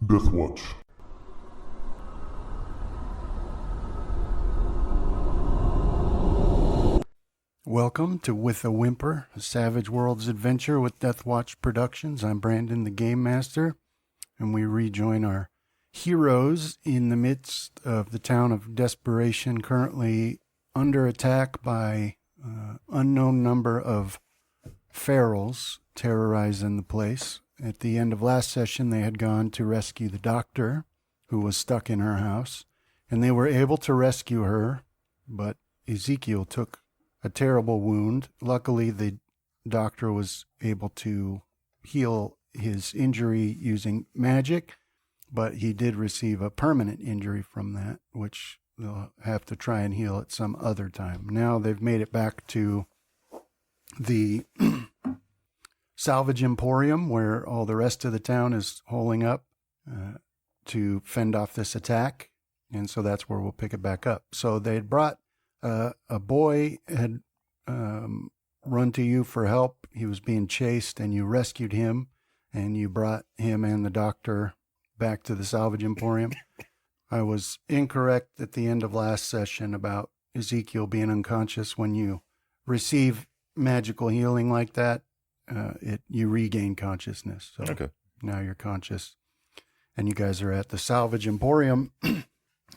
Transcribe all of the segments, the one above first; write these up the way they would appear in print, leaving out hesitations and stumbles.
Deathwatch. Welcome to With a Whimper, a Savage Worlds adventure with Deathwatch Productions. I'm Brandon, the Game Master, and we rejoin our heroes in the midst of the town of Desperation, currently under attack by unknown number of ferals terrorizing the place. At the end of last session, they had gone to rescue the doctor who was stuck in her house, and they were able to rescue her, but Ezekiel took a terrible wound. Luckily, the doctor was able to heal his injury using magic, but he did receive a permanent injury from that, which they'll have to try and heal at some other time. Now they've made it back to the salvage emporium where all the rest of the town is holing up to fend off this attack, and so that's where we'll pick it back up. So they had brought a boy had run to you for help. He was being chased, and you rescued him, and you brought him and the doctor back to the salvage emporium. I was incorrect at the end of last session about Ezekiel being unconscious. When you receive magical healing like that, you regain consciousness. So okay. Now you're conscious, and you guys are at the salvage emporium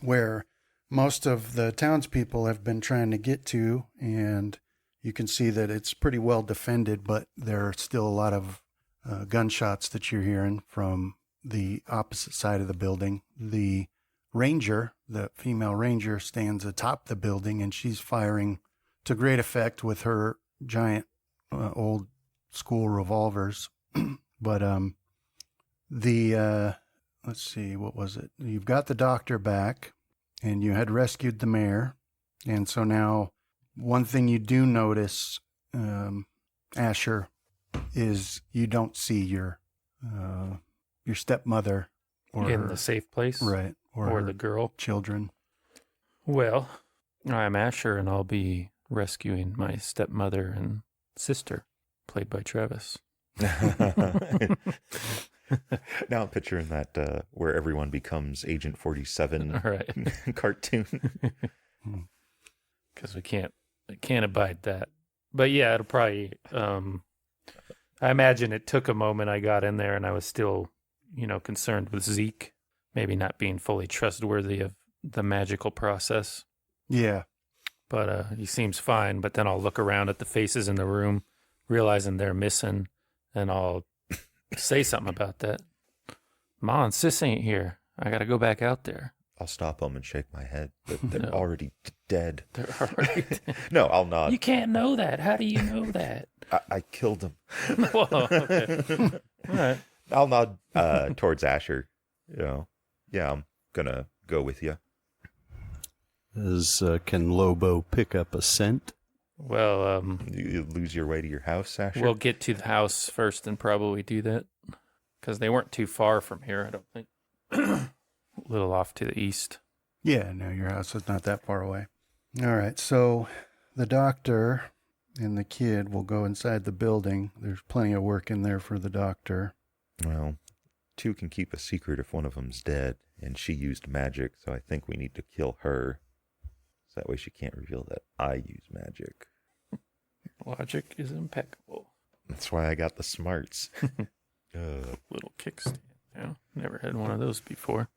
where most of the townspeople have been trying to get to, and you can see that it's pretty well defended, but there are still a lot of gunshots that you're hearing from the opposite side of the building. The ranger, the female ranger, stands atop the building, and she's firing to great effect with her giant old school revolvers. But let's see, what was it? You've got the doctor back, and you had rescued the mayor. And so now one thing you do notice, Asher, is you don't see your stepmother or in the safe place, right, or the girl children. Well, I'm Asher, and I'll be rescuing my stepmother and sister, played by Travis. Now I'm picturing that where everyone becomes Agent 47 right. cartoon. Because I can't abide that. But yeah, it'll probably, I imagine it took a moment. I got in there and I was still, concerned with Zeke, maybe not being fully trustworthy of the magical process. Yeah. But he seems fine. But then I'll look around at the faces in the room, realizing they're missing, and I'll say something about that. Ma and Sis ain't here. I got to go back out there. I'll stop them and shake my head. They're already dead. They're already dead. No, I'll nod. You can't know that. How do you know that? I killed them. Whoa, okay. All right. I'll nod towards Asher. Yeah, I'm going to go with you. Can Lobo pick up a scent? Well, You lose your way to your house, Asher? we'll get to the house first and probably do that. Because they weren't too far from here, I don't think. A little off to the east. Yeah, no, your house is not that far away. All right, so the doctor and the kid will go inside the building. There's plenty of work in there for the doctor. Well, two can keep a secret if one of them's dead, and she used magic, so I think we need to kill her. So that way she can't reveal that I use magic. Logic is impeccable. That's why I got the smarts. Little kickstand. Yeah, never had one of those before.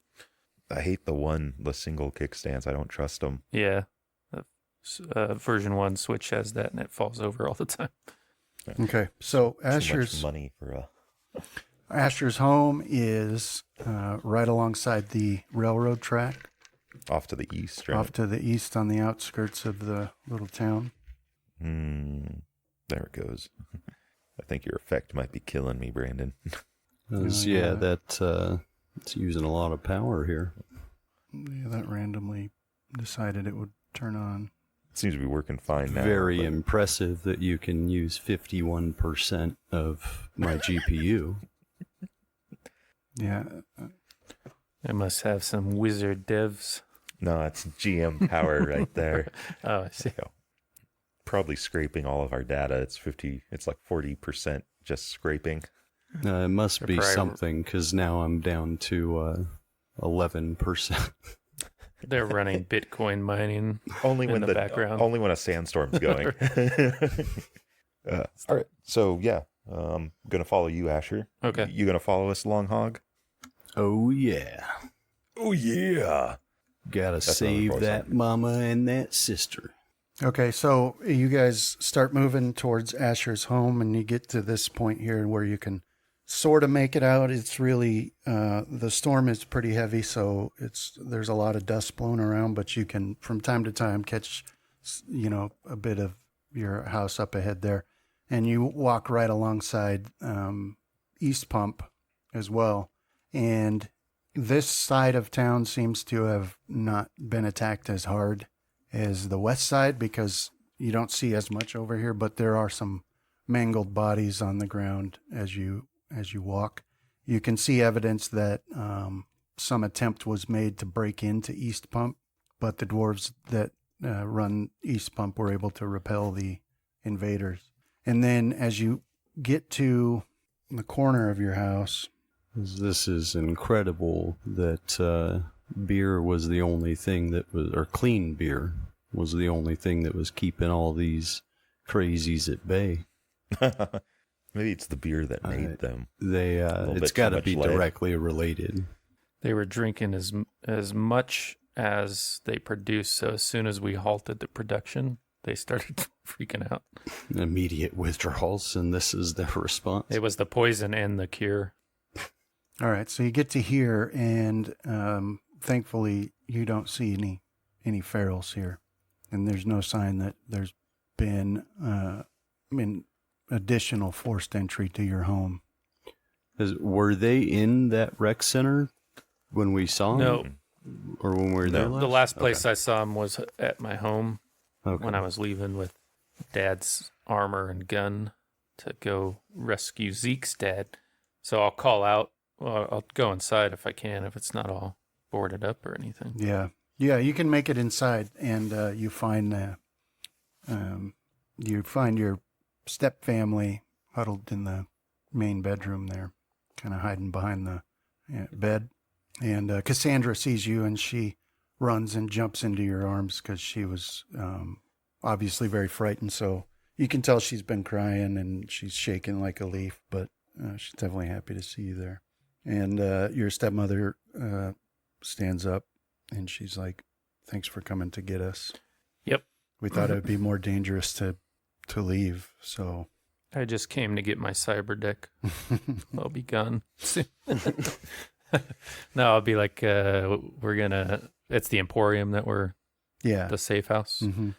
I hate the single kickstands. I don't trust them. Yeah. Version 1 Switch has that, and it falls over all the time. Okay, so Too much money for Asher's home is right alongside the railroad track. off to the east, right? Off to the east on the outskirts of the little town. There it goes. I think your effect might be killing me, Brandon. It's using a lot of power here. Yeah, that randomly decided it would turn on. It seems to be working fine now. Very impressive that you can use 51% of my GPU. Yeah. I must have some wizard devs. No, it's GM power right there. Oh, I see. Probably scraping all of our data. It's like 40% just scraping. It must They're be probably- something, because now I'm down to 11%. They're running Bitcoin mining. Only In when the background. only when a sandstorm's going. All right. So yeah, gonna follow you, Asher. Okay. You gonna follow us, Long Hog? Oh, yeah. Oh yeah. Gotta That's another save voice that mama and that sister. Okay, so you guys start moving towards Asher's home, and you get to this point here where you can sort of make it out. It's really the storm is pretty heavy, so there's a lot of dust blown around, but you can from time to time catch, a bit of your house up ahead there, and you walk right alongside East Pump as well, and this side of town seems to have not been attacked as hard as the west side because you don't see as much over here, but there are some mangled bodies on the ground as you walk. You can see evidence that some attempt was made to break into East Pump, but the dwarves that run East Pump were able to repel the invaders. And then as you get to the corner of your house, This is incredible that beer was the only thing that was, or clean beer was the only thing that was keeping all these crazies at bay. Maybe it's the beer that made them. They, little it's bit got too to much be lead. directly related. They were drinking as much as they produced. So as soon as we halted the production, they started freaking out. Immediate withdrawals, and this is their response. It was the poison and the cure. all right, so you get to here, and thankfully you don't see any ferals here, and there's no sign that there's been additional forced entry to your home. Were they in that rec center when we saw them? No, Or when we were there No. the last place Okay. I saw him was at my home Okay. when I was leaving with Dad's armor and gun to go rescue Zeke's dad. So I'll call out. Well, I'll go inside if I can, if it's not all boarded up or anything. Yeah, you can make it inside, and you find your step family huddled in the main bedroom there, kind of hiding behind the bed. And Cassandra sees you, and she runs and jumps into your arms because she was obviously very frightened. So you can tell she's been crying and she's shaking like a leaf, but she's definitely happy to see you there. And your stepmother stands up, and she's like, "Thanks for coming to get us. Yep. We thought it would be more dangerous to leave, so." I just came to get my cyber deck. I'll be gone soon. No, I'll be like, it's the Emporium that Yeah. the safe house. Mm-hmm.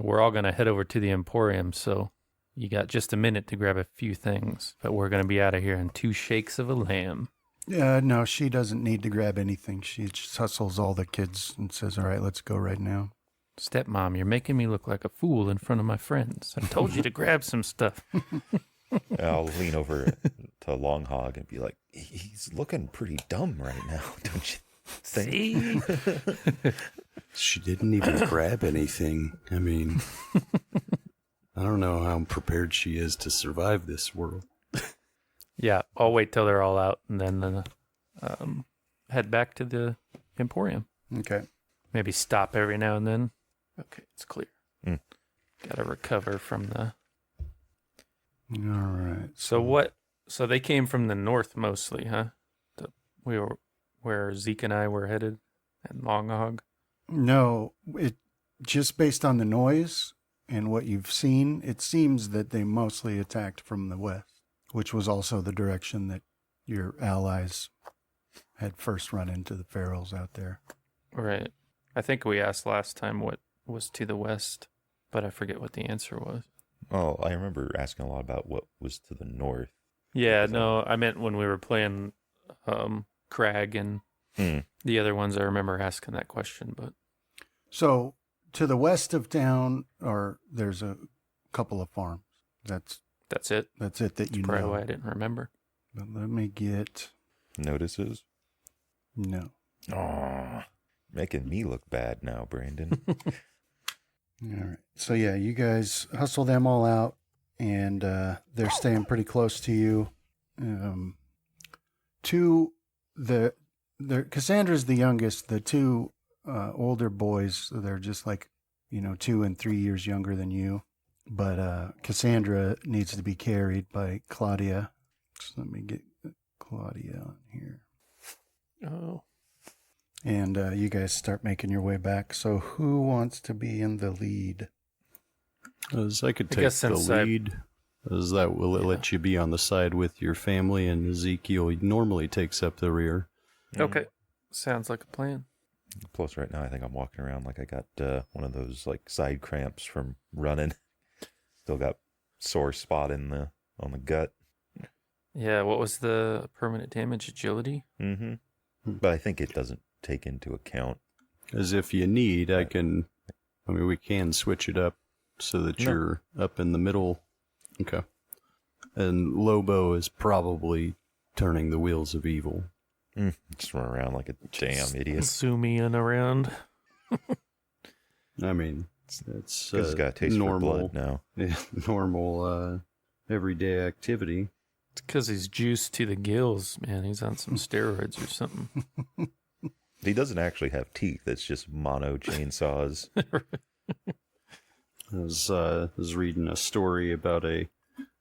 We're all going to head over to the Emporium, so you got just a minute to grab a few things, but we're going to be out of here in 2 shakes of a lamb. No, she doesn't need to grab anything. She just hustles all the kids and says, "All right, let's go right now." Stepmom, you're making me look like a fool in front of my friends. I told you to grab some stuff. I'll lean over to Long Hog and be like, "He's looking pretty dumb right now, don't you think?" See? She didn't even grab anything. I mean, I don't know how prepared she is to survive this world. Yeah, I'll wait till they're all out and then head back to the Emporium. Okay. Maybe stop every now and then. Okay, it's clear. Mm. Got to recover from the... All right. So they came from the north mostly, huh? We were where Zeke and I were headed and Long Hog. No, it just based on the noise and what you've seen, it seems that they mostly attacked from the west, which was also the direction that your allies had first run into the ferals out there. Right. I think we asked last time what was to the west, but I forget what the answer was. Oh, I remember asking a lot about what was to the north. Yeah, no, I meant when we were playing Crag and the other ones. I remember asking that question, but So to the west of town, there's a couple of farms. That's it. that you Probably know. why I didn't remember. But let me get Notices? no. Aw, making me look bad now, Brandon. All right. So yeah, you guys hustle them all out, and they're staying pretty close to you. Cassandra's the youngest. The two older boys, they're just like, 2 and 3 years younger than you. But Cassandra needs to be carried by Claudia. So let me get Claudia on here. Oh. And you guys start making your way back. So who wants to be in the lead? As I could I take guess the since I- lead, as that will let you be on the side with your family, and Ezekiel normally takes up the rear. Okay. Sounds like a plan. Plus, right now, I think I'm walking around like I got one of those like side cramps from running. Still got sore spot on the gut. Yeah, what was the permanent damage? Agility? Mm-hmm. But I think it doesn't take into account. As if you need, we can switch it up so that you're up in the middle. Okay. And Lobo is probably turning the wheels of evil. Just run around like a damn idiot. Zooming around. I mean, it's He's got a taste normal, for blood now. normal everyday activity. It's because he's juiced to the gills, man. He's on some steroids or something. He doesn't actually have teeth. It's just mono chainsaws. I was reading a story about a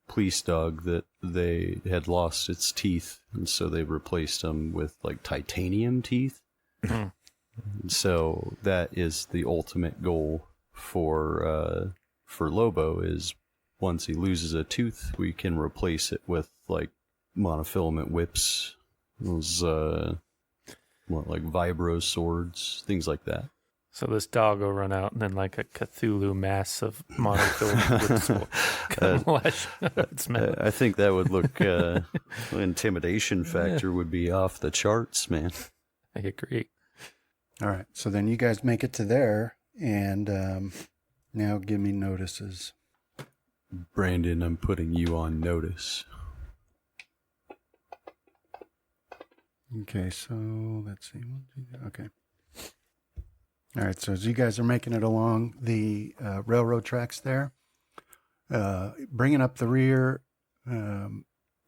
police dog that they had lost its teeth, and so they replaced them with like titanium teeth. So that is the ultimate goal for Lobo, is once he loses a tooth, we can replace it with like monofilament whips, those like vibro swords, things like that. So this dog will run out, and then like a Cthulhu mass of monofilament whips will come lash out its mouth. I think that would look intimidation factor would be off the charts, man. I agree. All right. So then you guys make it to there, and now give me notices. Brandon, I'm putting you on notice. Okay, so let's see. Okay. All right, so as you guys are making it along the railroad tracks there, bringing up the rear,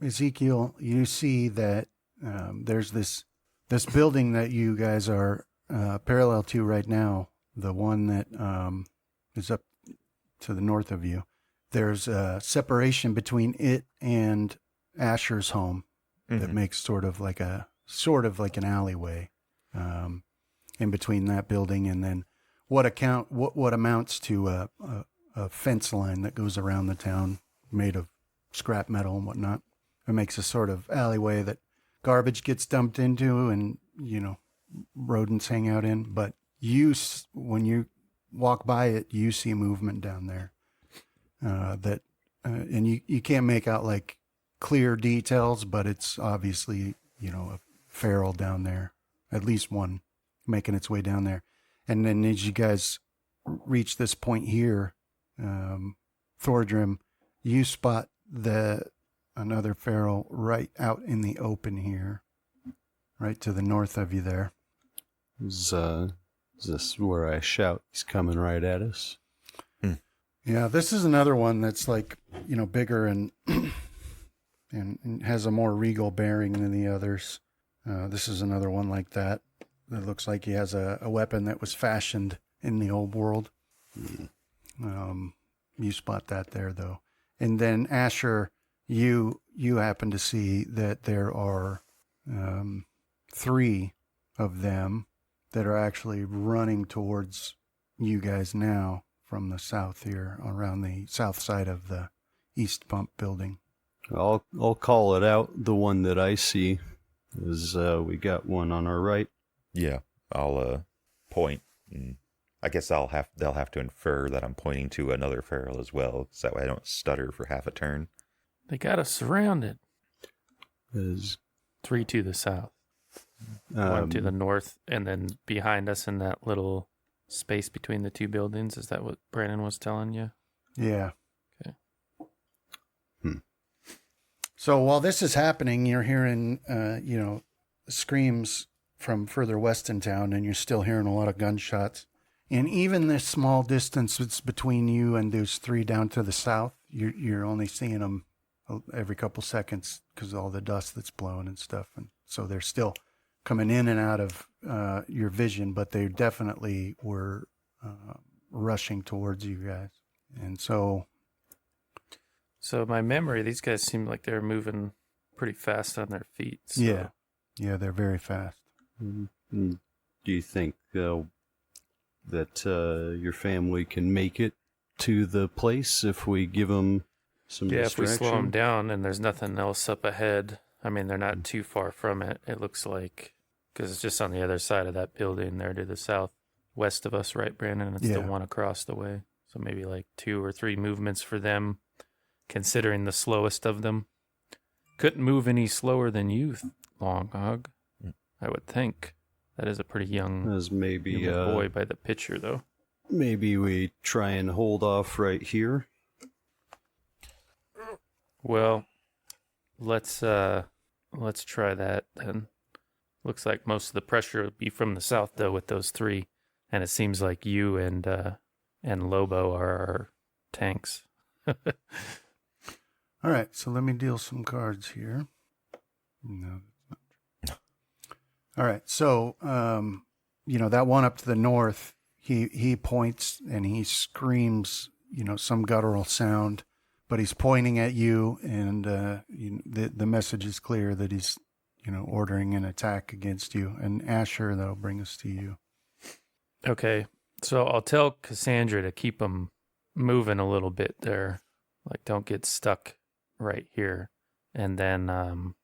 Ezekiel, you see that there's this building that you guys are parallel to right now, the one that is up to the north of you. There's a separation between it and Asher's home that makes sort of like an alleyway in between that building and then what amounts to a fence line that goes around the town made of scrap metal and whatnot. It makes a sort of alleyway that garbage gets dumped into and, rodents hang out in. But when you walk by it, you see movement down there and you can't make out like clear details, but it's obviously, a feral down there, at least one making its way down there. And then as you guys reach this point here, Thordrim, you spot another feral right out in the open here, right to the north of you there. Is this where I shout, he's coming right at us? Yeah, this is another one that's like, bigger and and has a more regal bearing than the others. This is another one like that. It looks like he has a weapon that was fashioned in the old world. You spot that there, though. And then, Asher, you happen to see that there are 3 of them that are actually running towards you guys now from the south here, around the south side of the East Pump building. I'll call it out. The one that I see is we got one on our right. Yeah, I'll point. And I guess they'll have to infer that I'm pointing to another feral as well, so that way I don't stutter for half a turn. They got us surrounded. Is 3 to the south, 1 to the north, and then behind us in that little space between the 2 buildings. Is that what Brandon was telling you? Yeah. Okay. So while this is happening, you're hearing, screams from further west in town, and you're still hearing a lot of gunshots. And even this small distance that's between you and those 3 down to the south, you're only seeing them every couple seconds because of all the dust that's blowing and stuff. And so they're still coming in and out of your vision, but they definitely were rushing towards you guys. And so my memory, these guys seemed like they were moving pretty fast on their feet. So. Yeah, they're very fast. Mm-hmm. Do you think that your family can make it to the place if we give them some distraction? If we slow them down and there's nothing else up ahead. I mean, they're not too far from it, it looks like, because it's just on the other side of that building there to the southwest of us, right, Brandon? It's the one across the way. So maybe like 2 or 3 movements for them, considering the slowest of them. Couldn't move any slower than you, Long Hog, I would think. That is a pretty young, As maybe young boy by the picture, though. Maybe we try and hold off right here. Well, let's try that then. Looks like most of the pressure would be from the south, though, with those 3, and it seems like you and Lobo are our tanks. All right, so let me deal some cards here. No, that's not true. All right, so that one up to the north, he points and he screams, some guttural sound, but he's pointing at you, and the message is clear that he's ordering an attack against you. And Asher, that'll bring us to you. Okay, so I'll tell Cassandra to keep them moving a little bit there, like don't get stuck right here. And then,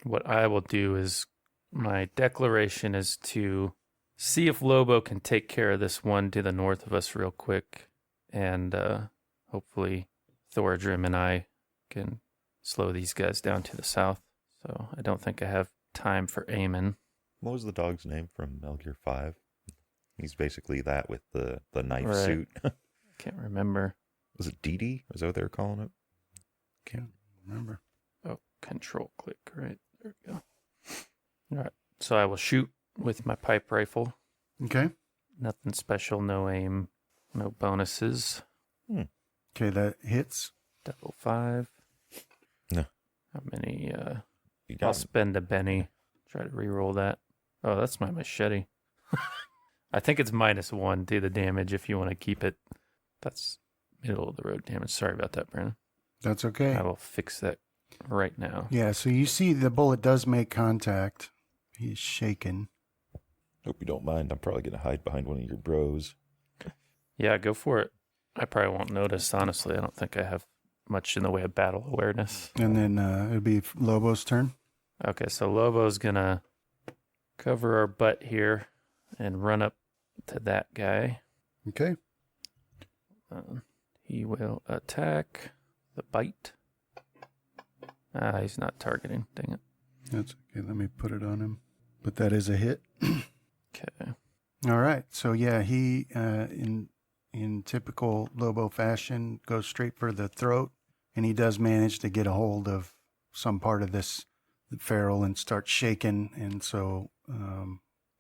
what I will do is my declaration is to see if Lobo can take care of this one to the north of us real quick, and hopefully Thordrim and I can slow these guys down to the south. So I don't think I have time for Eamon. What was the dog's name from Metal Gear 5? He's basically that with the knife Right. suit. Can't remember. Was it Dee? Is that what they were calling it? Can't remember. Oh, control click, right? There we go. All right. So I will shoot with my pipe rifle. Okay. Nothing special, no aim, no bonuses. Okay, that hits. Double 5. No. How many? You I'll got spend a Benny. Try to reroll that. Oh, that's my machete. I think it's -1 to the damage if you want to keep it. That's middle of the road damage. Sorry about that, Brandon. That's okay. I will fix that right now. Yeah, so you see the bullet does make contact. He's shaken. Hope you don't mind. I'm probably going to hide behind one of your bros. Yeah, go for it. I probably won't notice, honestly. I don't think I have much in the way of battle awareness. And then it'll be Lobo's turn. Okay, so Lobo's going to cover our butt here and run up to that guy. Okay. He will attack the bite. He's not targeting. Dang it. That's okay. Let me put it on him. But that is a hit. Okay. All right. So yeah, he in typical Lobo fashion goes straight for the throat, and he does manage to get a hold of some part of this feral and start shaking, and so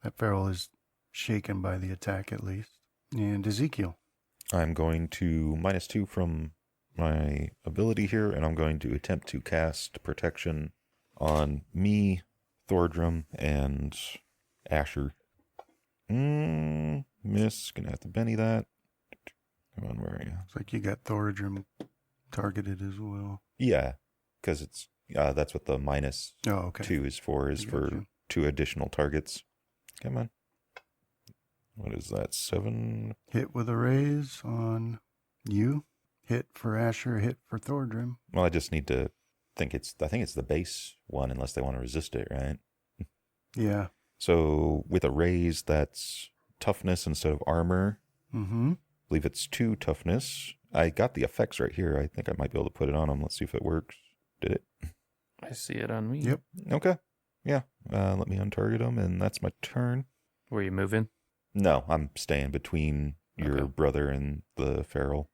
that feral is shaken by the attack at least. And Ezekiel. I'm going to -2 from my ability here, and I'm going to attempt to cast protection on me, Thordrum, and Asher. Miss. Gonna have to Benny that. Come on, where are you? It's like you got Thoradrim targeted as well. Yeah, because it's that's what the -2 Oh, okay. is for. Is for Gotcha. 2 additional targets. Come on. What is that? 7. Hit with a raise on you. Hit for Asher. Hit for Thordrim. Well, I just need to I think it's the base one, unless they want to resist it, right? Yeah. So with a raise, that's toughness instead of armor. Mm-hmm. I believe it's 2 toughness. I got the effects right here. I think I might be able to put it on them. Let's see if it works. Did it? I see it on me. Yep. Okay. Yeah. Let me untarget them, and that's my turn. Were you moving? No, I'm staying between your Okay. brother and the feral.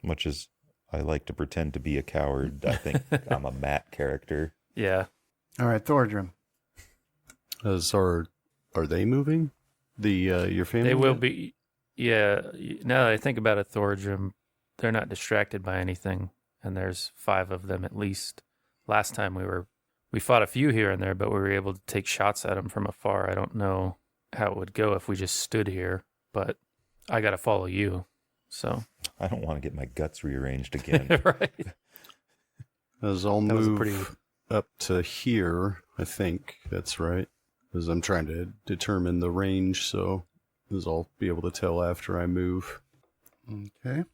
Much as I like to pretend to be a coward, I think I'm a Matt character. Yeah. All right, Thordrim. Are they moving? Your family? They will did? be. Yeah. Now that I think about it, Thordrum, they're not distracted by anything and there's 5 of them at least. Last time we fought a few here and there, but we were able to take shots at them from afar. I don't know how it would go if we just stood here, but I got to follow you. So I don't want to get my guts rearranged again. right. As I'll That was a move pretty up to here, I think that's right. Because I'm trying to determine the range, so as I'll be able to tell after I move. Okay.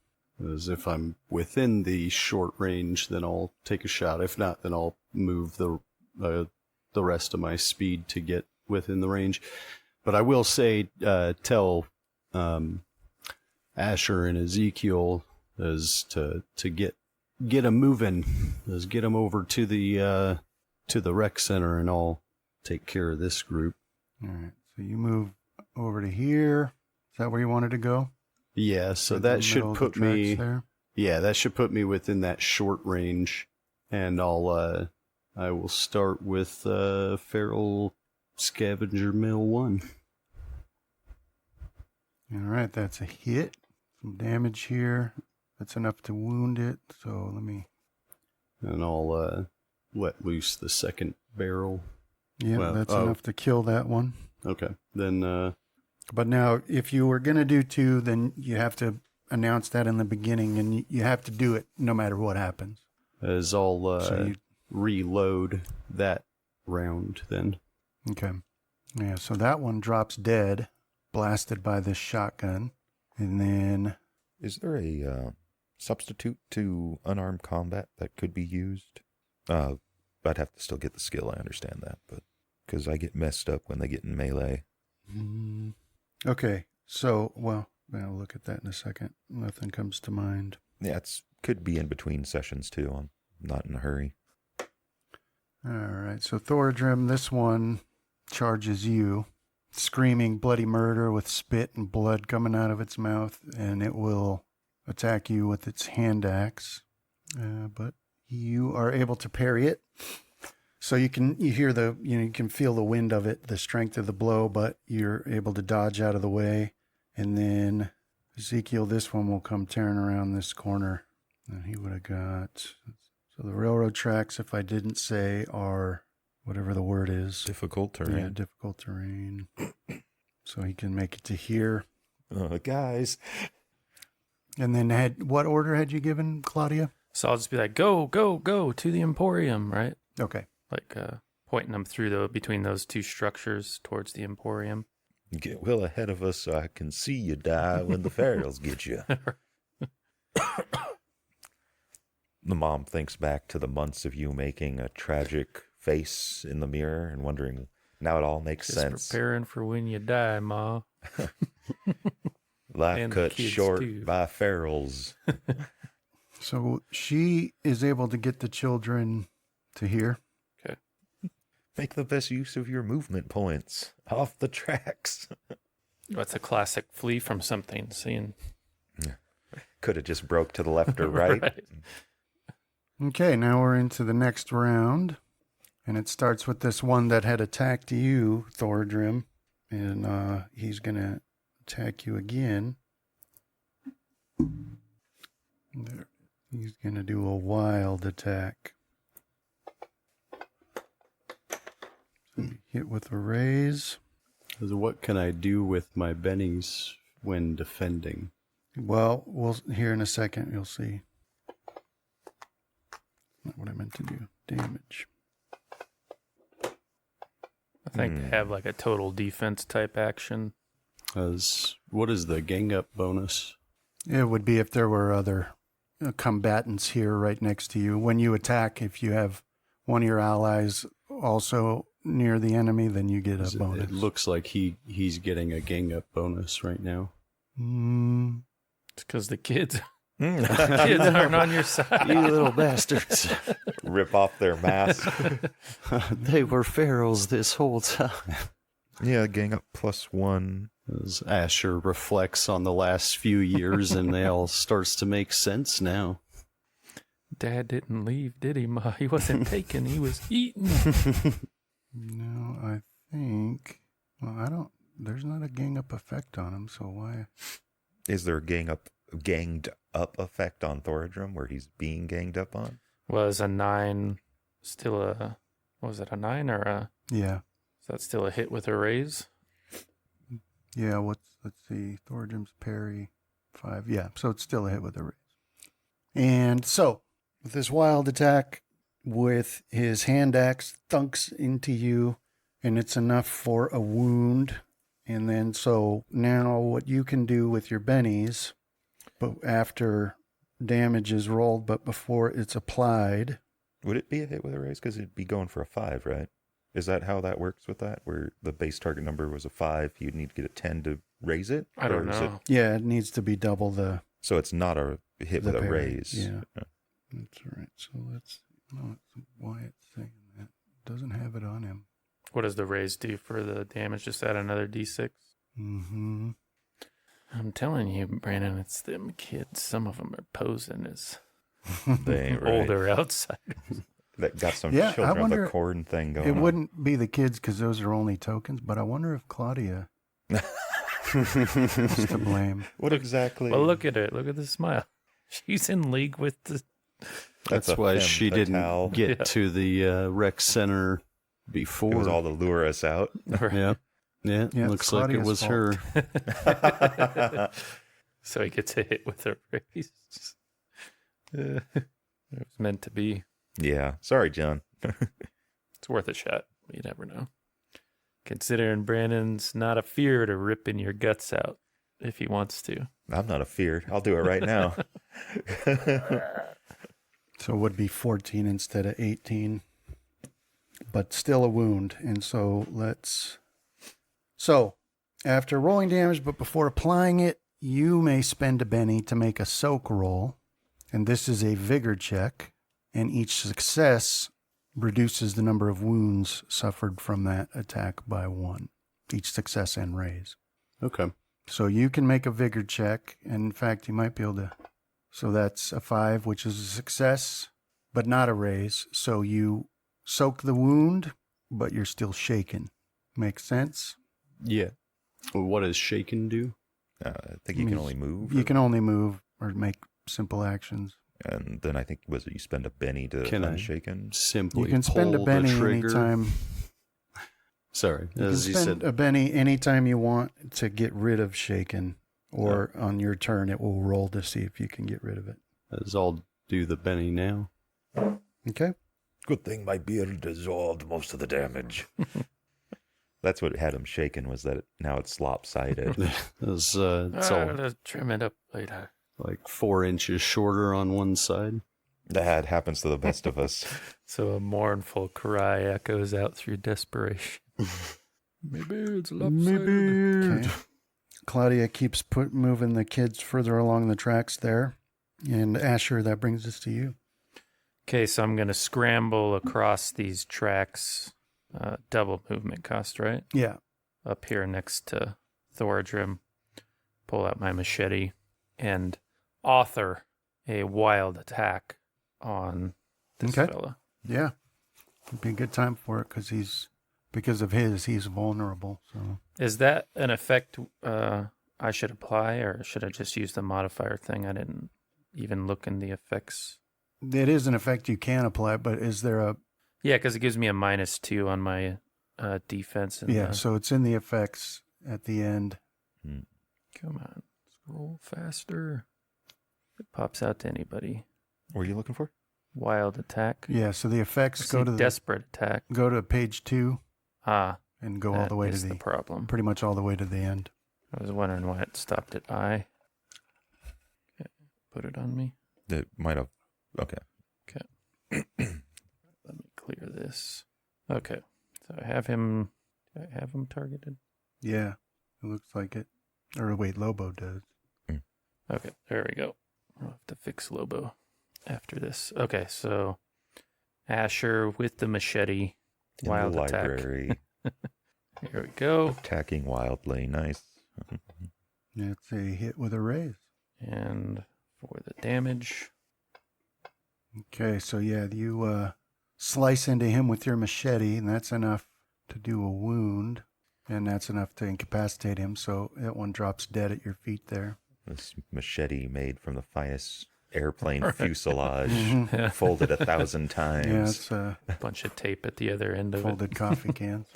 As if I'm within the short range, then I'll take a shot. If not, then I'll move the rest of my speed to get within the range. But I will say, tell Asher and Ezekiel is to get them moving, is get them over to the rec center, and I'll take care of this group. All right. So you move over to here. Is that where you wanted to go? Yeah, so Right in the that should middle of put the tracks me. there? Yeah, that should put me within that short range, and I will start with Feral Scavenger Mill 1. All right. That's a hit. Some damage here. That's enough to wound it. So let me. And I'll let loose the second barrel. Yeah, Well, that's enough to kill that one. Okay, then But now, if you were going to do 2, then you have to announce that in the beginning, and you have to do it no matter what happens. as I'll So you, reload that round, then. okay. Yeah, so that one drops dead, blasted by this shotgun. And then, Is there a substitute to unarmed combat that could be used? I'd have to still get the skill, I understand that, but because I get messed up when they get in melee. okay. So, well, I'll look at that in a second. Nothing comes to mind. Yeah, it's could be in between sessions too. I'm not in a hurry. All right. So, Thoradrim, this one charges you, screaming bloody murder with spit and blood coming out of its mouth, and it will attack you with its hand axe. But you are able to parry it. So you can feel the wind of it, the strength of the blow, but you're able to dodge out of the way. And then Ezekiel, this one will come tearing around this corner. And he would have got, so the railroad tracks, if I didn't say, are whatever the word is. Difficult terrain. Yeah, difficult terrain. So he can make it to here. Guys. And then what order had you given, Claudia? So I'll just be like, go, go, go to the Emporium, right? Okay. Like pointing them through between those 2 structures towards the Emporium. Get well ahead of us so I can see you die when the ferals get you. The mom thinks back to the months of you making a tragic face in the mirror and wondering, now it all makes Just sense. preparing for when you die, Ma. Life and the cut kids, short too. by ferals. So she is able to get the children to here. Okay. Make the best use of your movement points off the tracks. That's a classic flee from something. Seeing. Could have just broke to the left or right. Right. Okay, now we're into the next round. And it starts with this one that had attacked you, Thoradrim. And he's going to attack you again. There. He's going to do a wild attack. So hit with a raise. What can I do with my bennies when defending? Well, we'll here in a second, you'll see. Not what I meant to do. Damage. I think they have like a total defense type action. What is the gang up bonus? It would be if there were other combatants here right next to you. When you attack, if you have one of your allies also near the enemy, then you get a bonus. It looks like he's getting a gang up bonus right now. It's because the kids aren't on your side. You little bastards. Rip off their mask. They were ferals this whole time. Yeah, gang up +1. As Asher reflects on the last few years, and they all starts to make sense now. Dad didn't leave, did he, Ma? He wasn't taken. He was eaten. No, I think. Well, there's not a gang up effect on him, so why? Is there a gang up ganged up effect on Thoradrum where he's being ganged up on? Was a 9 still a... What was it, a 9 or a... Yeah. Is that still a hit with a raise? Yeah, let's see, Thoradrim's parry, 5. Yeah, so it's still a hit with a raise. And so, with this wild attack, with his hand axe, thunks into you, and it's enough for a wound. And then, so now what you can do with your bennies, but after damage is rolled, but before it's applied. Would it be a hit with a raise? Because it'd be going for a 5, right? Is that how that works with that? Where the base target number was a 5, you'd need to get a 10 to raise it? I don't Or is know. Yeah, it needs to be double the So it's not a hit with a parry. raise. Yeah. That's right. So let's, no, it's why it's saying that. It doesn't have it on him. What does the raise do for the damage? Just add another d6? Mm-hmm. I'm telling you, Brandon, it's them kids. Some of them are posing as They ain't right. older outsiders. That got some Yeah, I children of wonder- the corn thing going It on. wouldn't be the kids because those are only tokens, but I wonder if Claudia is to blame. What exactly? Well, look at it. Look at the smile. She's in league with the... That's a why femme she fatale. didn't get Yeah. to the rec center before. It was all to lure us out. Yeah. Yeah, Yeah, it's looks like it Claudia's was fault. her. So he gets a hit with a raise. It was meant to be. Yeah. Sorry, John. It's worth a shot. You never know. Considering Brandon's not afeard to ripping your guts out if he wants to. I'm not afeard. I'll do it right now. So it would be 14 instead of 18, but still a wound. And so So after rolling damage, but before applying it, you may spend a Benny to make a soak roll. And this is a vigor check. And each success reduces the number of wounds suffered from that attack by 1. Each success and raise. Okay. So you can make a vigor check. And in fact, you might be able to. So that's a 5, which is a success, but not a raise. So you soak the wound, but you're still shaken. Makes sense? Yeah. Well, what does shaken do? I think you can only move. You can only move or make simple actions. And then I think, was it you spend a Benny to Can I unshaken? Simply You can spend a pull Benny the trigger. anytime. Sorry, You can as you spend said. a Benny anytime you want to get rid of shaken, or on your turn it will roll to see if you can get rid of it. As I'll do the Benny now. Okay. Good thing my beard dissolved most of the damage. That's what had him shaken, was that now it's lopsided. It's all Let's trim it up later. like 4 inches shorter on one side. That happens to the best of us. So a mournful cry echoes out through desperation. My beard's lopsided. Okay. Claudia keeps moving the kids further along the tracks there. And Asher, that brings us to you. Okay, so I'm going to scramble across these tracks. Double movement cost, right? Yeah. Up here next to Thoradrim. Pull out my machete and author a wild attack on this Okay. fella. Yeah. It'd be a good time for it because he's vulnerable. So Is that an effect I should apply, or should I just use the modifier thing? I didn't even look in the effects. it is an effect you can apply, but is there a Yeah, because it gives me a -2 on my defense. And yeah, so it's in the effects at the end. come on, scroll faster. It pops out to anybody. What are you looking for? Wild attack. Yeah, so the effects go to desperate attack. go to page 2 Ah, and go all the way to the problem. pretty much all the way to the end. I was wondering why it stopped at I. Okay, put it on me. It might have. Okay. Let me clear this. Okay, so I have him. Do I have him targeted? Yeah, it looks like it. Or wait, Lobo does. Okay, there we go. I'll have to fix Lobo after this. Okay, so Asher with the machete. In Wild the attack. library, Here we go. attacking wildly. Nice. It's a hit with a raise. And for the damage. Okay, so yeah, you slice into him with your machete, and that's enough to do a wound, and that's enough to incapacitate him. So that one drops dead at your feet there. This machete made from the finest airplane fuselage, Yeah. folded 1,000 times. Yeah, it's a Bunch of tape at the other end of it. folded coffee cans.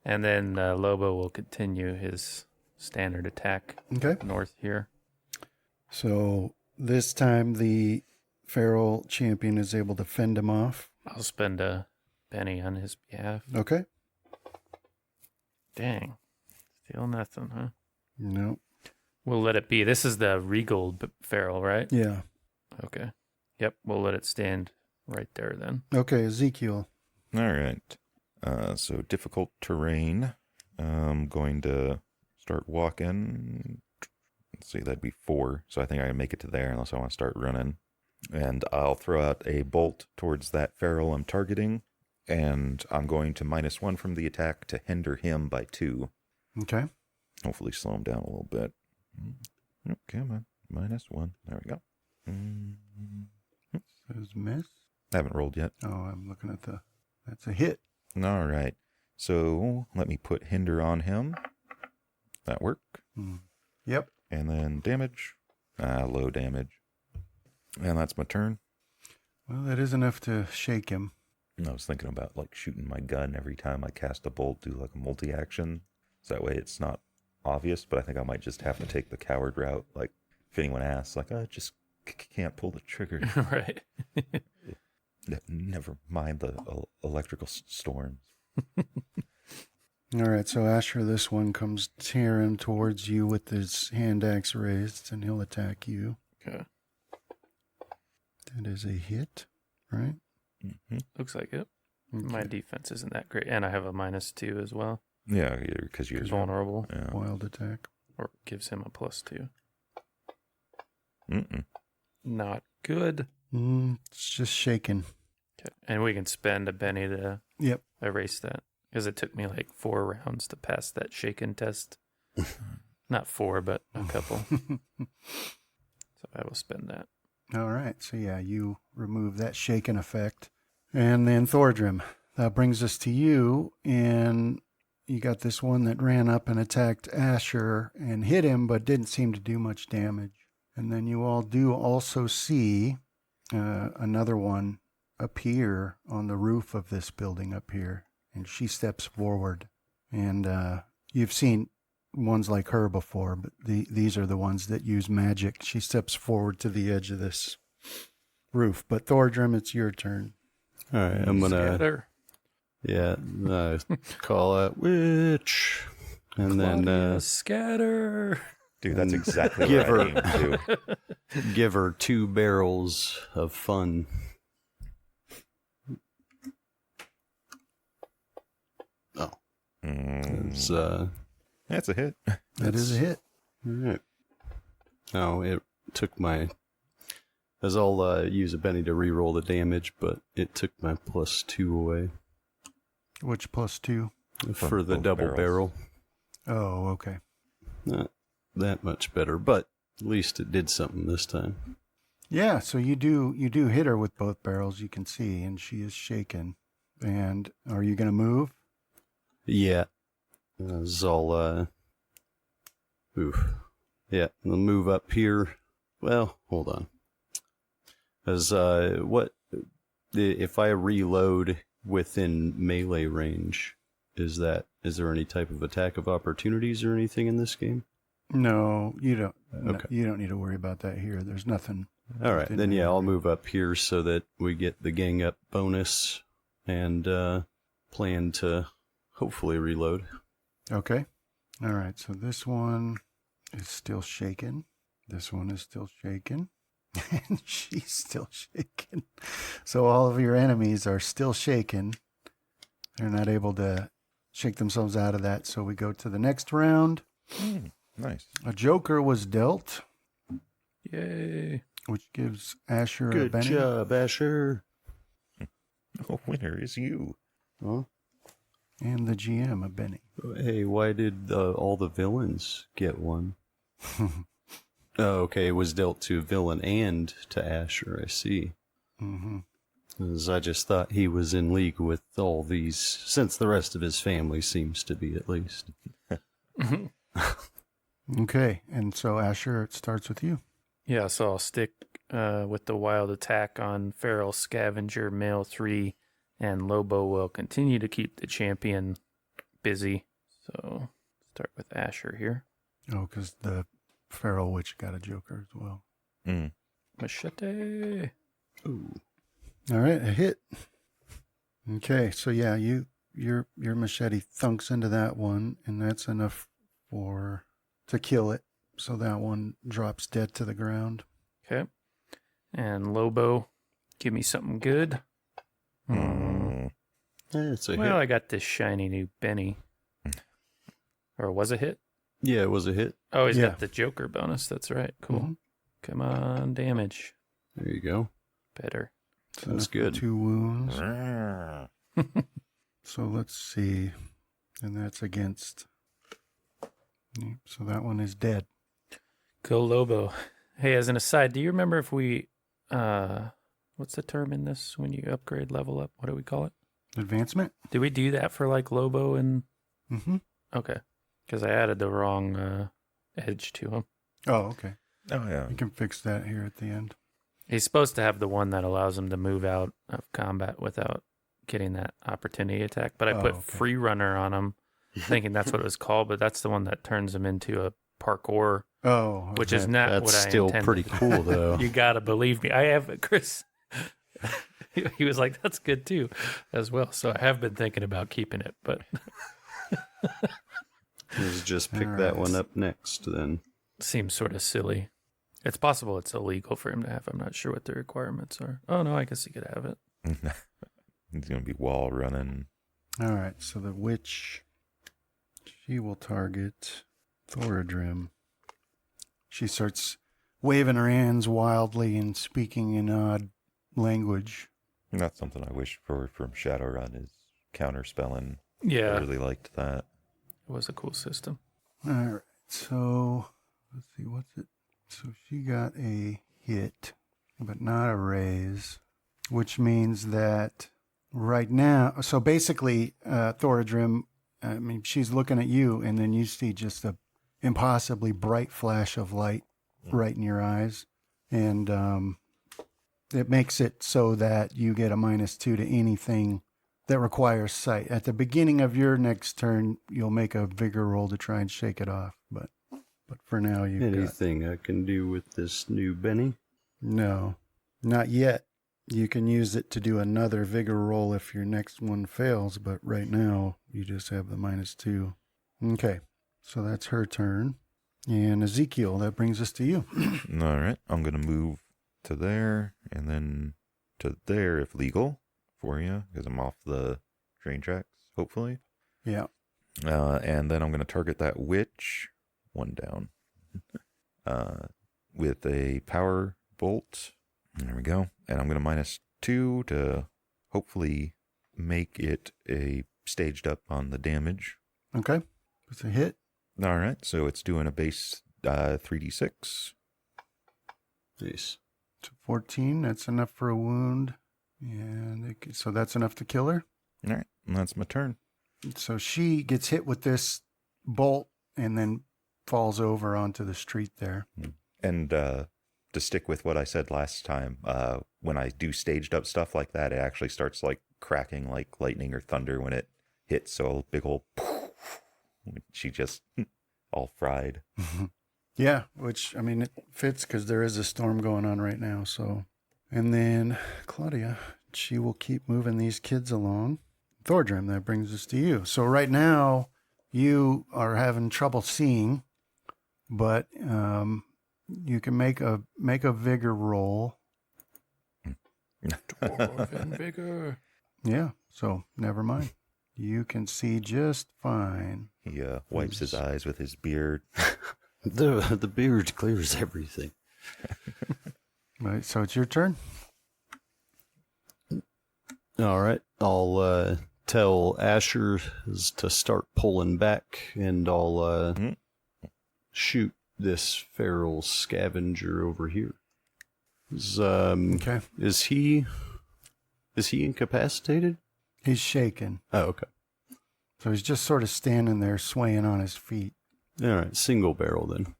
And then Lobo will continue his standard attack Okay. north here. So this time the feral champion is able to fend him off. I'll spend a penny on his behalf. Okay. Dang. Still nothing, huh? No. We'll let it be. This is the regal feral, right? Yeah. Okay. Yep, we'll let it stand right there then. Okay, Ezekiel. All right. So difficult terrain. I'm going to start walking. Let's see, that'd be 4. So I think I can make it to there unless I want to start running. And I'll throw out a bolt towards that feral I'm targeting. And I'm going to -1 from the attack to hinder him by 2. Okay. Hopefully slow him down a little bit. Okay, man. -1. There we go. Says miss. Haven't rolled yet. Oh, I'm looking at that's a hit. All right. So let me put hinder on him. That work. Yep. And then damage. Low damage. And that's my turn. Well, that is enough to shake him. I was thinking about like shooting my gun every time I cast a bolt, do like a multi-action. So that way it's not obvious, but I think I might just have to take the coward route. Like if anyone asks, like, I just can't pull the trigger. Right. Never mind the electrical storms. All right, so Asher, this one comes tearing towards you with his hand axe raised, and he'll attack you. Okay. That is a hit, right? Mm-hmm. Looks like it. Okay. My defense isn't that great. And I have a -2 as well. Yeah, because you're He's vulnerable. Yeah. Wild attack. Or gives him a +2. Mm-mm. Not good. It's just shaking. Okay. And we can spend a penny to Yep. erase that. Because it took me like 4 rounds to pass that shaken test. Not 4, but a couple. So I will spend that. All right, so yeah, you remove that shaken effect. And then Thordrim, that brings us to you, and you got this one that ran up and attacked Asher and hit him, but didn't seem to do much damage. And then you all do also see another one appear on the roof of this building up here, and she steps forward. And you've seen ones like her before, but these are the ones that use magic. She steps forward to the edge of this roof. But Thordrim, it's your turn. All right, I'm gonna Scatter. call out witch, and then Claudia, scatter. Dude, that's exactly Give what I her- aimed to. give her 2 barrels of fun. Oh, it's That's a hit. That is a hit. all right. Oh, it took my. As I'll use a penny to re-roll the damage, but it took my +2 away Which +2? for the both double barrels. barrel. Oh, okay. Not that much better, but at least it did something this time. Yeah, so you do hit her with both barrels, you can see, and she is shaken. And are you going to move? Yeah. As I'll, oof. Yeah, I'll move up here. Well, hold on. As, if I reload within melee range, is there any type of attack of opportunities or anything in this game? No, you don't. Okay. You don't need to worry about that here. There's nothing. All right, within then yeah, melee. I'll move up here so that we get the gang up bonus and plan to hopefully reload. Okay. All right, so this one is still shaken. This one is still shaken. And she's still shaken. So all of your enemies are still shaken. They're not able to shake themselves out of that. So we go to the next round. Nice. A joker was dealt, Yay. which gives Asher a Good Benny. job, Asher. Oh, winner is you. Huh? And the GM a Benny. Hey, why did all the villains get one? Oh, okay, it was dealt to villain and to Asher, I see. Mm-hmm. 'Cause I just thought he was in league with all these, since the rest of his family seems to be, at least. Okay, and so Asher, it starts with you. Yeah, so I'll stick with the wild attack on Feral Scavenger, male 3, and Lobo will continue to keep the champion busy. So start with Asher here. Oh, because the feral witch got a joker as well. Mm. Machete. Ooh. All right, a hit. Okay, so yeah, your machete thunks into that one, and that's enough to kill it. So that one drops dead to the ground. Okay. And Lobo, give me something good. Mm. It's a Well, hit. I got this shiny new Benny. Or was it a hit? Yeah, it was a hit. Oh, he's Yeah. got the Joker bonus. That's right. Cool. Mhm. Come on, damage. There you go. Better. So That's enough for good. 2 wounds. Mm. So let's see. And that's against. So that one is dead. Go Lobo. Hey, as an aside, do you remember if we, what's the term in this when you upgrade level up? What do we call it? Advancement? Did we do that for like Lobo and? Mm-hmm. Okay, because I added the wrong edge to him. Oh, okay. Oh, yeah. You can fix that here at the end. He's supposed to have the one that allows him to move out of combat without getting that opportunity attack. But I put okay. Free Runner on him, thinking that's what it was called. But that's the one that turns him into a parkour, Oh, which okay. is not That's what I still intended. pretty cool, though. You gotta believe me. I have Chris. He was like, "That's good too," as well. So I have been thinking about keeping it, but Let's just pick All that right. one up next, then. seems sort of silly. It's possible it's illegal for him to have. I'm not sure what the requirements are. Oh no, I guess he could have it. He's going to be wall running. All right, so the witch, she will target Thoradrim. She starts waving her hands wildly and speaking in odd language. And that's something I wish for from Shadowrun is counterspelling. Yeah, I really liked that. it was a cool system. All right, so let's see, what's it? So she got a hit, but not a raise, which means that right now, so basically, Thoradrim, I mean, she's looking at you, and then you see just a impossibly bright flash of light right in your eyes, and it makes it so that you get a -2 to anything that requires sight. At the beginning of your next turn, you'll make a vigor roll to try and shake it off, but for now you've got... Anything I can do with this new Benny? No, not yet. You can use it to do another vigor roll if your next one fails, but right now you just have the -2. Okay, so that's her turn. And Ezekiel, that brings us to you. All right. I'm going to move to there and then to there if legal for you because I'm off the train tracks, hopefully. Yeah. And then I'm going to target that witch, one down, with a power bolt. There we go. And I'm going to -2 to hopefully make it a staged up on the damage. Okay, it's a hit. All right. So it's doing a base 3d6. Nice. So 14, that's enough for a wound. And so that's enough to kill her. All right. And that's my turn. So she gets hit with this bolt and then falls over onto the street there. And to stick with what I said last time, when I do staged up stuff like that, it actually starts like cracking like lightning or thunder when it hits. So a big old, she just all fried. Yeah, which, I mean, it fits because there is a storm going on right now. So, and then Claudia, she will keep moving these kids along. Thordrim, that brings us to you. So right now, you are having trouble seeing, but you can make a vigor roll. Dwarven vigor. Yeah, so never mind. You can see just fine. He wipes his eyes with his beard. The beard clears everything. Right, so it's your turn. All right. I'll tell Asher to start pulling back, and I'll shoot this feral scavenger over here. Okay. Is he incapacitated? He's shaken. Oh, okay. So he's just sort of standing there swaying on his feet. All right, single barrel then.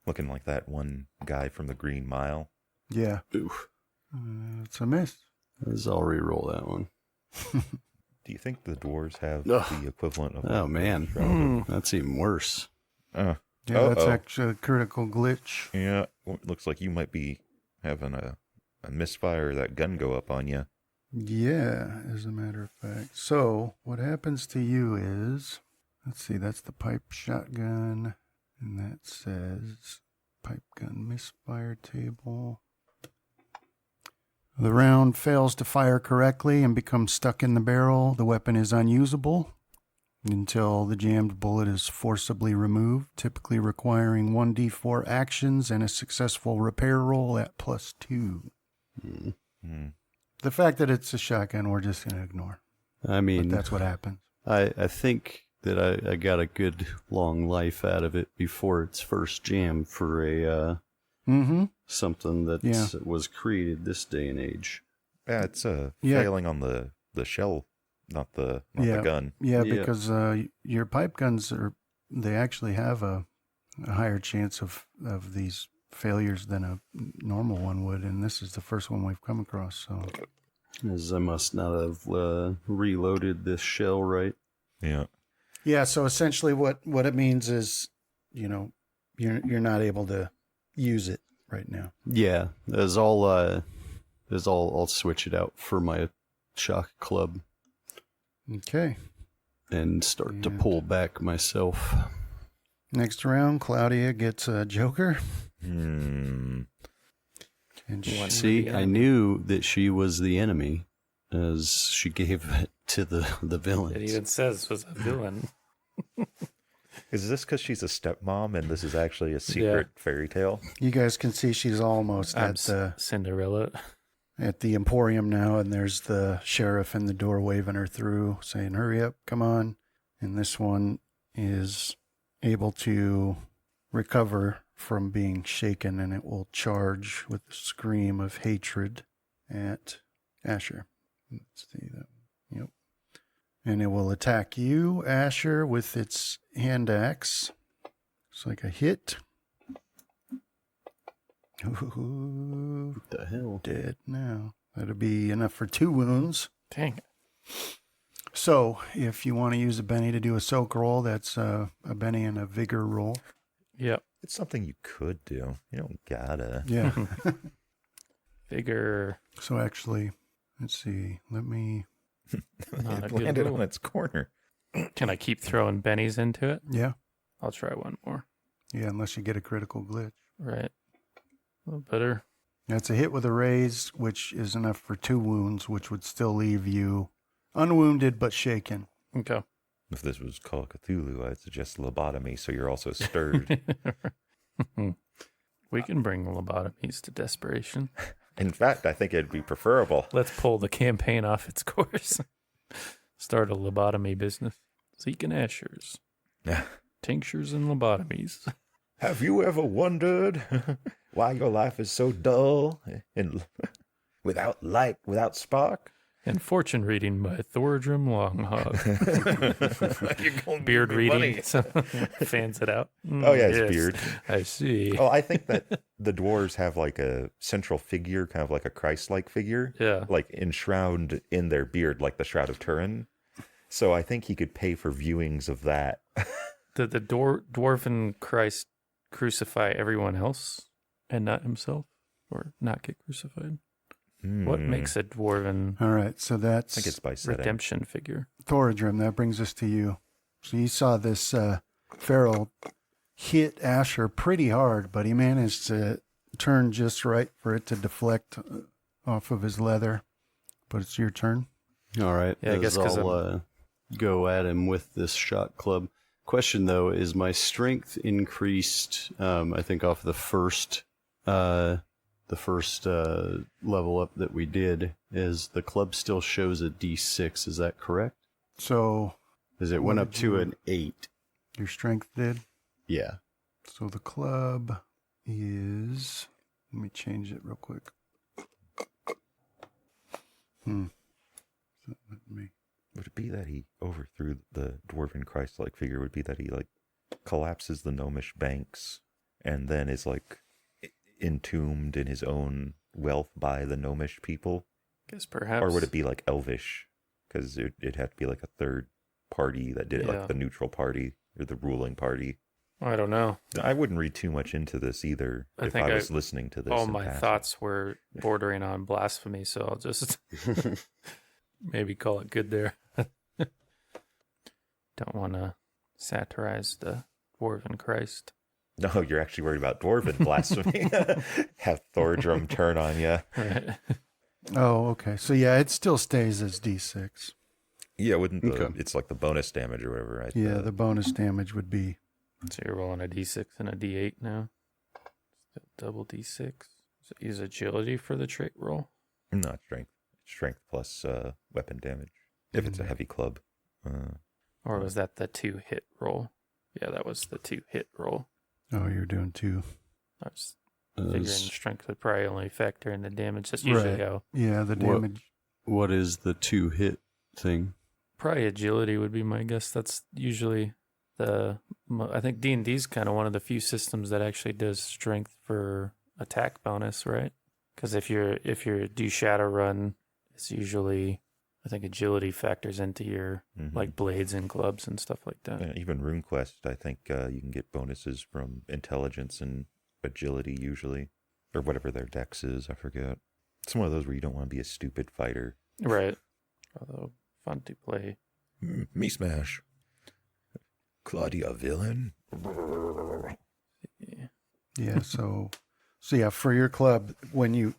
Looking like that one guy from the Green Mile. Yeah. Oof. It's a miss. I'll re-roll that one. Do you think the dwarves have Ugh. the equivalent of... Oh, man. Mm. That's even worse. Yeah, that's actually a critical glitch. Yeah, well, it looks like you might be having a misfire, that gun go up on you. Yeah, as a matter of fact. So, what happens to you is, let's see, that's the pipe shotgun, and that says pipe gun misfire table. The round fails to fire correctly and becomes stuck in the barrel. The weapon is unusable until the jammed bullet is forcibly removed, typically requiring 1d4 actions and a successful repair roll at +2. The fact that it's a shotgun, we're just going to ignore. I mean, But that's what happens. I think that I got a good long life out of it before its first jam for a something that was created this day and age. Yeah, it's failing on the shell, not the gun. Yeah, because your pipe guns they actually have a higher chance of these failures than a normal one would, and this is the first one we've come across. So, As I must not have reloaded this shell right. Yeah. yeah. So essentially, what it means is, you're not able to use it right now. Yeah, I'll switch it out for my shock club Okay. and start to pull back myself. Next round, Claudia gets a joker. Hmm. And See, I knew that she was the enemy as she gave it to the villains. It even says was a villain. Is this because she's a stepmom and this is actually a secret fairy tale? you guys can see she's almost I'm at the Cinderella. at the Emporium now, and there's the sheriff in the door waving her through, saying, "Hurry up, come on." And this one is able to recover from being shaken, and it will charge with a scream of hatred at Asher. Let's see that. Yep. And it will attack you, Asher, with its hand axe. It's like a hit. Ooh, What the hell? dead now. That'll be enough for 2 wounds. Dang it. So, if you want to use a Benny to do a soak roll, that's a Benny and a vigor roll. Yep. It's something you could do. You don't gotta. Yeah. Vigor. So actually, let's see. Let me. Not a It good landed roll. on its corner. Can I keep throwing bennies into it? Yeah. I'll try one more. Yeah, unless you get a critical glitch. Right. A little better. That's a hit with a raise, which is enough for 2 wounds, which would still leave you unwounded but shaken. Okay. If this was Call of Cthulhu, I'd suggest lobotomy so you're also stirred. We can bring lobotomies to desperation. In fact, I think it'd be preferable. Let's pull the campaign off its course. Start a lobotomy business. Zeke and Ashers. Tinctures and lobotomies. Have you ever wondered why your life is so dull and without light, without spark? And fortune reading by Thordrum Longhog. Beard reading. Fans it out. Oh, yeah, it's beard. I see. Oh, I think that the dwarves have like a central figure, kind of like a Christ-like figure. Yeah. Like enshrouded in their beard, like the Shroud of Turin. So I think he could pay for viewings of that. Did the dwarven Christ crucify everyone else and not himself? Or not get crucified? What makes a dwarven All right, so I that's think it's by setting. redemption figure? Thoradrim. That brings us to you. So you saw this feral hit Asher pretty hard, but he managed to turn just right for it to deflect off of his leather. But it's your turn. All right. Yeah, I guess 'cause I'll go at him with this shot club. Question though, is my strength increased? I think off the first level up that we did, is the club still shows a D6. Is that correct? So Is it went up to an 8? your strength did. Yeah. So the club is. Let me change it real quick. Let me. Would it be that he overthrew the dwarven Christ-like figure? Would it be that he like collapses the gnomish banks and then is like entombed in his own wealth by the gnomish people? Guess perhaps. Or would it be like elvish? Because it'd have to be like a third party that did it, Yeah. like the neutral party or the ruling party. I don't know. I wouldn't read too much into this either I if think I was listening to this. All and my passing. thoughts were bordering on blasphemy, so I'll just maybe call it good there. Don't want to satirize the dwarven Christ. No, you're actually worried about dwarven blasphemy. Have Thordrum turn on you. Right. Oh, okay. So yeah, it still stays as D6. Yeah, wouldn't the, Okay. it's like the bonus damage or whatever, right? Yeah, the bonus damage would be. So you're rolling a D6 and a D8 now. Still double D6. So use agility for the trait roll. Not strength. Strength plus weapon damage. If it's a heavy club. Or was that the 2-hit roll? Yeah, that was the 2-hit roll. Oh, you're doing 2. I was figuring Is- strength would probably only factor in the damage. That's usually Right. how. Yeah, the What- damage. What is the 2-hit thing? Probably agility would be my guess. That's usually I think D&D's kind of one of the few systems that actually does strength for attack bonus, right? Because if you do Shadowrun, it's usually, I think agility factors into your like blades and clubs and stuff like that. Even RuneQuest, I think you can get bonuses from intelligence and agility usually. Or whatever their dex is, I forget. It's one of those where you don't want to be a stupid fighter. Right. Although fun to play. Me smash. Claudia villain. Yeah, so yeah, for your club, when you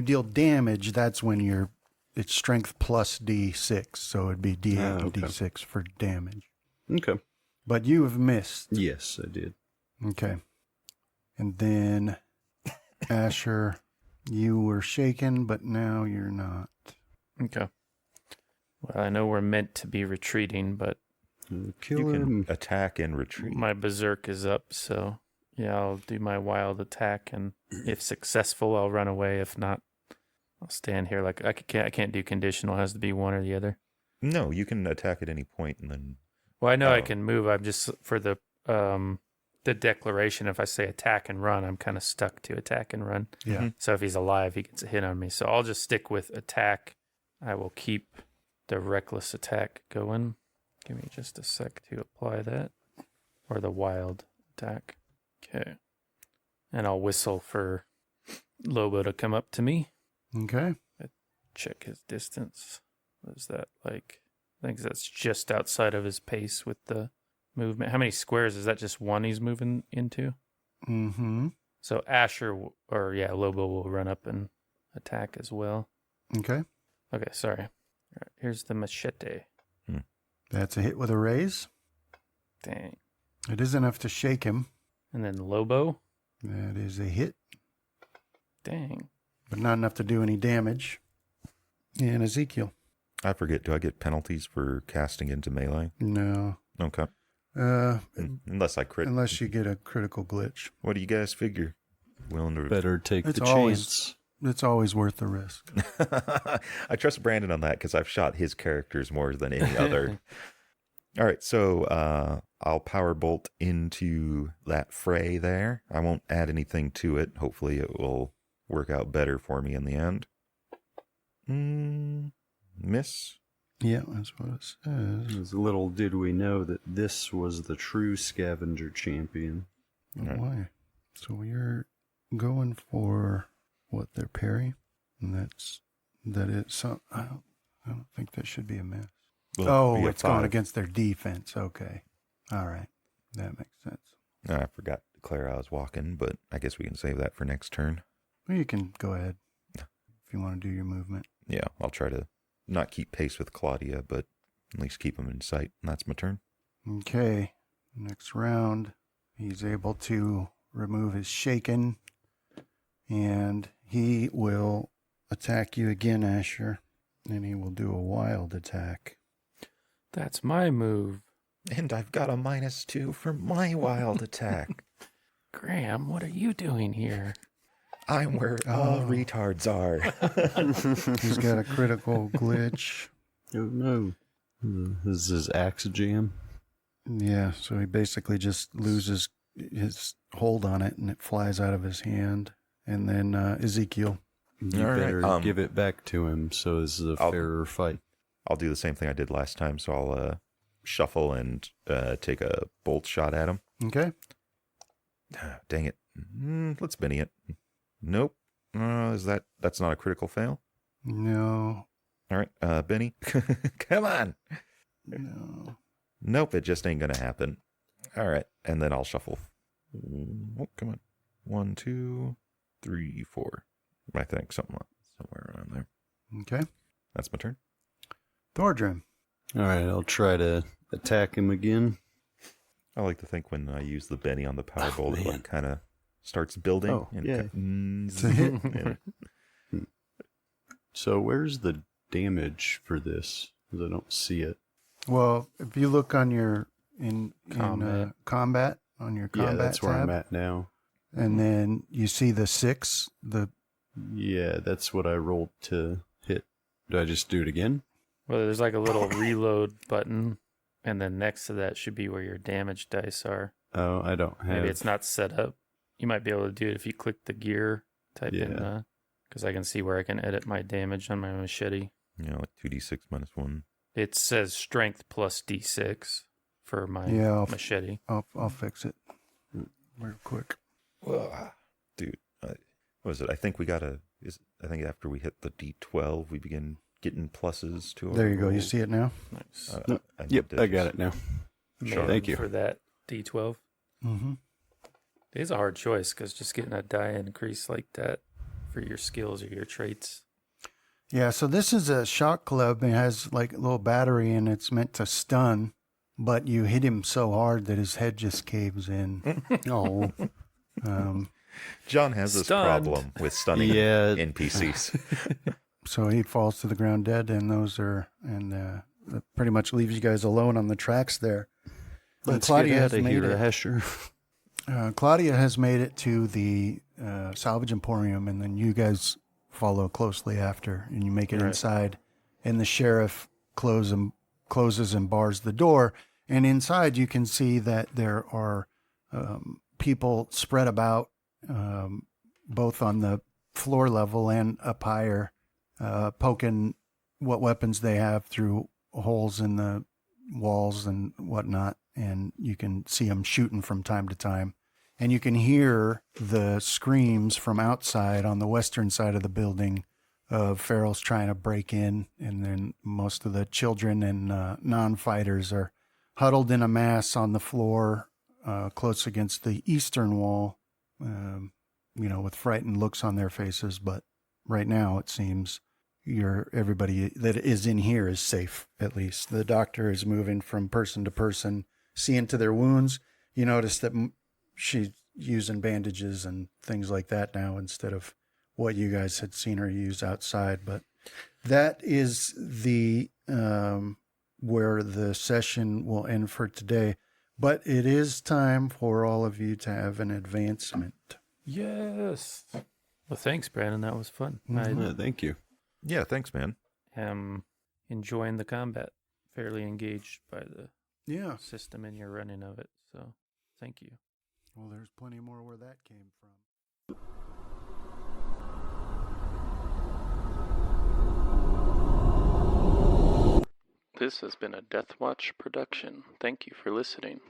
deal damage, that's when it's strength plus D6, so it'd be D8 and okay. D6 for damage. Okay. But you have missed. Yes, I did. Okay. And then Asher, you were shaken, but now you're not. Okay. Well, I know we're meant to be retreating, but Kill You him. can attack and retreat. my berserk is up, so yeah, I'll do my wild attack, and if successful, I'll run away. If not, I'll stand here. Like I can't do conditional. It has to be one or the other. No, you can attack at any point and then. Well, I know I Oh. can move. I'm just for the declaration. If I say attack and run, I'm kind of stuck to attack and run. Yeah. So if he's alive, he gets a hit on me. So I'll just stick with attack. I will keep the reckless attack going. Give me just a sec to apply that. Or the wild attack. Okay. And I'll whistle for Lobo to come up to me. Okay. Check his distance. What is that like? I think that's just outside of his pace with the movement. How many squares? Is that just one he's moving into? Mm-hmm. So Asher, Lobo will run up and attack as well. Okay. Okay, sorry. All right, here's the machete. That's a hit with a raise. Dang. It is enough to shake him. And then Lobo. That is a hit, Dang. but not enough to do any damage. And Ezekiel. I forget, do I get penalties for casting into melee? No. Okay. Uh, Unless I crit. unless you get a critical glitch. What do you guys figure? Willing to. Better take It's the always- chance. It's always worth the risk. I trust Brandon on that because I've shot his characters more than any other. All right, so I'll power bolt into that fray there. I won't add anything to it. Hopefully it will work out better for me in the end. Miss? Yeah, that's what it says. As little did we know that this was the true scavenger champion. Oh, Right. why? So you're going for what, their parry? And that is some. I don't think that should be a miss. Will it Oh, be a it's going 5? against their defense. Okay. All right. That makes sense. I forgot to declare I was walking, but I guess we can save that for next turn. Well, you can go ahead if you want to do your movement. Yeah, I'll try to not keep pace with Claudia, but at least keep him in sight. And that's my turn. Okay. Next round, he's able to remove his shaken, and he will attack you again, Asher. And he will do a wild attack. That's my move. And I've got a -2 for my wild attack. Graham, what are you doing here? I'm where all Oh. retards are. He's got a critical glitch. Oh no. This is axe jam. Yeah, so he basically just loses his hold on it and it flies out of his hand. And then Ezekiel. You All right, better give it back to him so this is a fairer fight. I'll do the same thing I did last time, so I'll shuffle and take a bolt shot at him. Okay. Dang it. Let's Benny it. Nope. That's not a critical fail? No. All right, Benny. Come on. No. Nope, it just ain't going to happen. All right, and then I'll shuffle. Oh, come on. 1, 2, 3, 4. I think somewhere around there. Okay. That's my turn. Thordrim. All right, I'll try to attack him again. I like to think when I use the Benny on the power bolt, it man. like kind of starts building. Oh, and yeah. It's a hit. Yeah. So where's the damage for this? Because I don't see it. Well, if you look on your combat on your combat Yeah, that's where tab, I'm at now. and then you see the 6. Yeah, that's what I rolled to hit. Do I just do it again? Well, there's like a little reload button, and then next to that should be where your damage dice are. Oh, I don't have. Maybe it's not set up. You might be able to do it if you click the gear, type in, Yeah. because I can see where I can edit my damage on my machete. Like 2d6 minus 1. It says strength plus d6 for my machete. I'll fix it real quick. Dude, what was it? I think I think after we hit the d12, we begin getting pluses to our There you go. You rolls. see it now? Nice. Yep, I got it now. Sure. Thank you. For that d12. Mm-hmm. It is a hard choice because just getting a die increase like that for your skills or your traits. Yeah, so this is a shock club. It has like a little battery and it's meant to stun, but you hit him so hard that his head just caves in. Oh, John has this Stunned. problem with stunning Yeah. NPCs. So he falls to the ground dead, and that pretty much leaves you guys alone on the tracks there. And let's get out of here, it. Asher. Claudia has made it to the salvage emporium, and then you guys follow closely after, and you make it Right. inside. And the sheriff closes and bars the door. And inside, you can see that there are people spread about, both on the floor level and up higher, poking what weapons they have through holes in the walls and whatnot. And you can see them shooting from time to time. And you can hear the screams from outside on the western side of the building of ferals trying to break in. And then most of the children and non-fighters are huddled in a mass on the floor, close against the eastern wall, with frightened looks on their faces. But right now, it seems everybody that is in here is safe, at least. The doctor is moving from person to person, seeing to their wounds. You notice that she's using bandages and things like that now instead of what you guys had seen her use outside. But that is the where the session will end for today. But it is time for all of you to have an advancement. Yes. Well, thanks, Brandon. That was fun. Yeah, thank you. Yeah, thanks, man. I am enjoying the combat. Fairly engaged by the Yeah. system and your running of it. So, thank you. Well, there's plenty more where that came from. This has been a Deathwatch production. Thank you for listening.